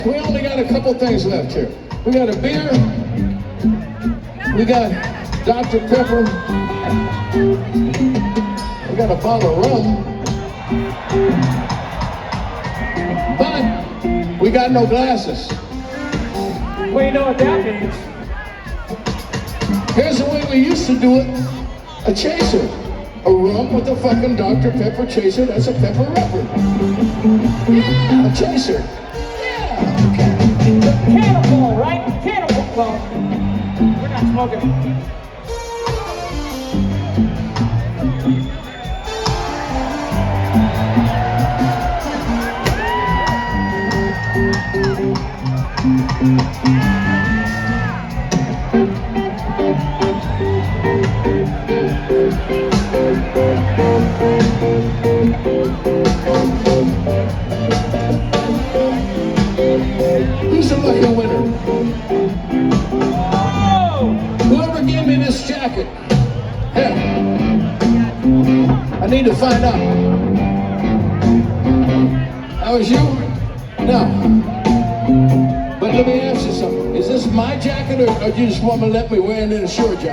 We only got a couple things left here. We got a beer. We got Dr. Pepper. We got a bottle of rum. But we got no glasses. Well, you know what that means. Here's the way we used to do it. A chaser. A rum with a fucking Dr. Pepper chaser. That's a pepper rubber. Yeah, a chaser. Yeah, okay. The cannonball, right? Cannonball. Well, we're not smoking. Who's the lucky winner? Oh! Whoever gave me this jacket. Hey, I need to find out. That was you? No. But let me ask you something. Is this my jacket or you just want to let me wear it in a short jacket?